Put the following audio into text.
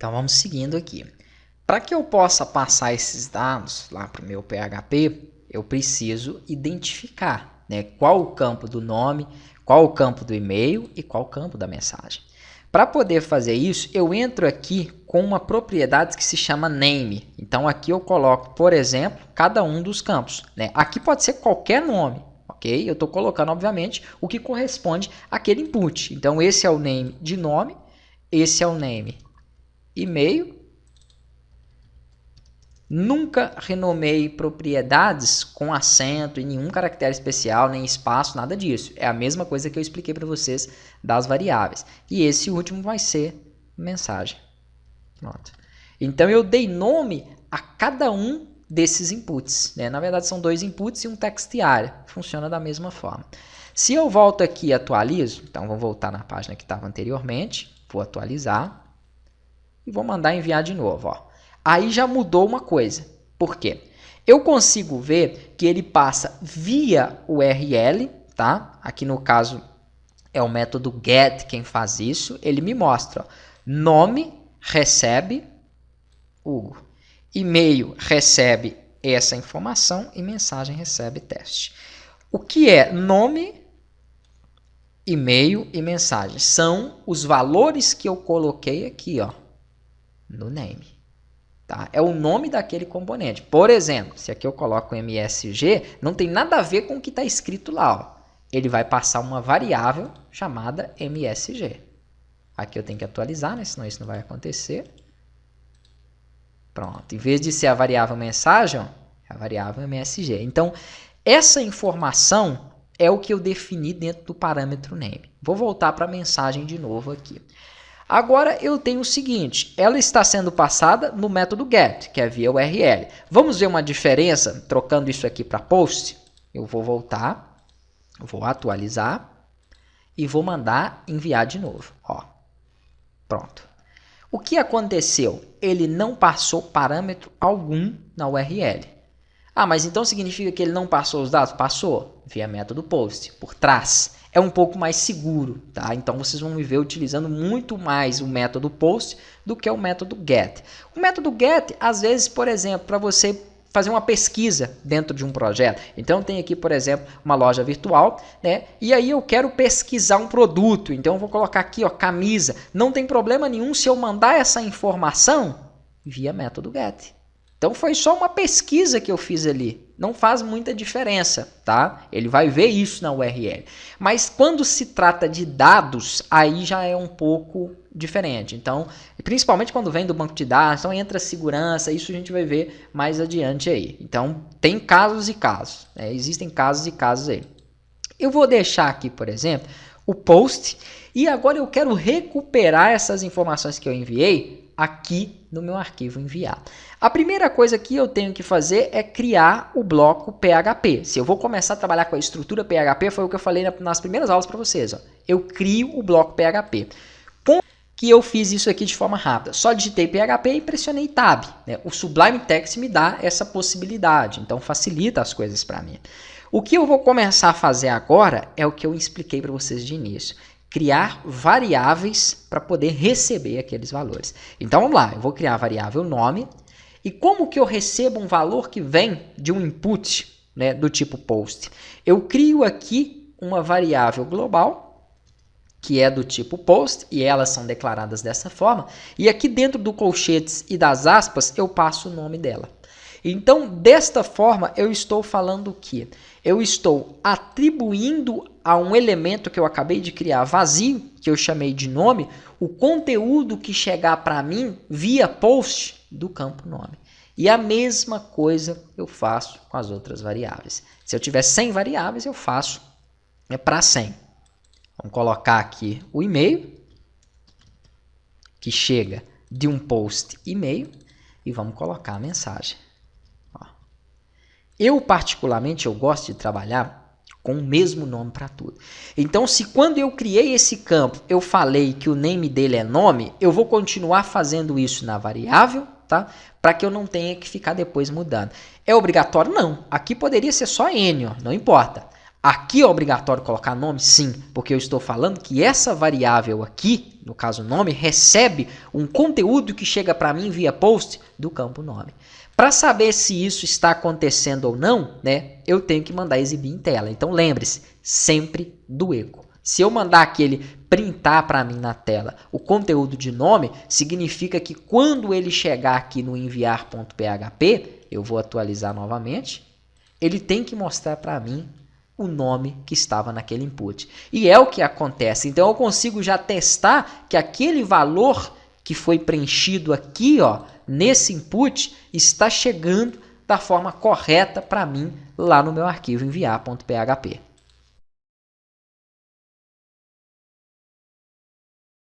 Então vamos seguindo aqui. Para que eu possa passar esses dados lá para o meu PHP, eu preciso identificar, né, qual o campo do nome, qual o campo do e-mail e qual o campo da mensagem. Para poder fazer isso, eu entro aqui com uma propriedade que se chama name. Então aqui eu coloco, por exemplo, cada um dos campos, né? Aqui pode ser qualquer nome, ok? Eu estou colocando, obviamente, o que corresponde àquele input. Então esse é o name de nome, esse é o name e-mail. Nunca renomeei propriedades com acento e nenhum caractere especial, nem espaço, nada disso. É a mesma coisa que eu expliquei para vocês das variáveis. E esse último vai ser mensagem. Pronto. Então eu dei nome a cada um desses inputs, né? Na verdade são dois inputs e um text area. Funciona da mesma forma. Se eu volto aqui e atualizo, então vou voltar na página que estava anteriormente, vou atualizar e vou mandar enviar de novo, ó. Aí já mudou uma coisa. Por quê? Eu consigo ver que ele passa via URL, tá? Aqui no caso é o método get quem faz isso. Ele me mostra, ó, nome recebe Hugo, e-mail recebe essa informação e mensagem recebe teste. O que é nome, e-mail e mensagem? São os valores que eu coloquei aqui, ó, no name. Tá? É o nome daquele componente. Por exemplo, se aqui eu coloco MSG, não tem nada a ver com o que está escrito lá. Ó. Ele vai passar uma variável chamada MSG. Aqui eu tenho que atualizar, né? Senão isso não vai acontecer. Pronto. Em vez de ser a variável mensagem, ó, é a variável MSG. Então, essa informação é o que eu defini dentro do parâmetro name. Vou voltar para a mensagem de novo aqui. Agora eu tenho o seguinte, ela está sendo passada no método get, que é via URL. Vamos ver uma diferença trocando isso aqui para post? Eu vou voltar, vou atualizar e vou mandar enviar de novo. Ó, pronto. O que aconteceu? Ele não passou parâmetro algum na URL. Ah, mas então significa que ele não passou os dados? Passou, via método post, por trás. É um pouco mais seguro, tá? Então vocês vão me ver utilizando muito mais o método post do que o método get. O método get, às vezes, por exemplo, para você fazer uma pesquisa dentro de um projeto. Então tem aqui, por exemplo, uma loja virtual, né? E aí eu quero pesquisar um produto. Então eu vou colocar aqui, ó, camisa. Não tem problema nenhum se eu mandar essa informação via método get. Então foi só uma pesquisa que eu fiz ali. Não faz muita diferença, tá? Ele vai ver isso na URL. Mas quando se trata de dados, aí já é um pouco diferente. Então, principalmente quando vem do banco de dados, então entra segurança, isso a gente vai ver mais adiante aí. Então, tem casos e casos, né? Existem casos e casos aí. Eu vou deixar aqui, por exemplo, o post e agora eu quero recuperar essas informações que eu enviei aqui no meu arquivo enviar. A primeira coisa que eu tenho que fazer é criar o bloco PHP. Se eu vou começar a trabalhar com a estrutura PHP, foi o que eu falei nas primeiras aulas para vocês. Ó. Eu crio o bloco PHP. Como que eu fiz isso aqui de forma rápida? Só digitei PHP e pressionei Tab. Né? O Sublime Text me dá essa possibilidade, então facilita as coisas para mim. O que eu vou começar a fazer agora é o que eu expliquei para vocês de início. Criar variáveis para poder receber aqueles valores. Então vamos lá, eu vou criar a variável nome. E como que eu recebo um valor que vem de um input, né, do tipo post? Eu crio aqui uma variável global, que é do tipo post, e elas são declaradas dessa forma. E aqui dentro do colchetes e das aspas, eu passo o nome dela. Então, desta forma, eu estou falando o quê? Eu estou atribuindo a um elemento que eu acabei de criar vazio, que eu chamei de nome, o conteúdo que chegar para mim via post do campo nome. E a mesma coisa eu faço com as outras variáveis. Se eu tiver 100 variáveis, eu faço para 100. Vamos colocar aqui o e-mail, que chega de um post e-mail, e vamos colocar a mensagem. Eu, particularmente, eu gosto de trabalhar com o mesmo nome para tudo. Então, se quando eu criei esse campo, eu falei que o name dele é nome, eu vou continuar fazendo isso na variável, tá? Para que eu não tenha que ficar depois mudando. É obrigatório? Não. Aqui poderia ser só N, ó, não importa. Aqui é obrigatório colocar nome? Sim, porque eu estou falando que essa variável aqui, no caso nome, recebe um conteúdo que chega para mim via post do campo nome. Para saber se isso está acontecendo ou não, né, eu tenho que mandar exibir em tela. Então lembre-se, sempre do eco. Se eu mandar aquele printar para mim na tela o conteúdo de nome, significa que quando ele chegar aqui no enviar.php, eu vou atualizar novamente, ele tem que mostrar para mim o nome que estava naquele input. E é o que acontece. Então eu consigo já testar que aquele valor que foi preenchido aqui, ó, nesse input, está chegando da forma correta para mim lá no meu arquivo enviar.php.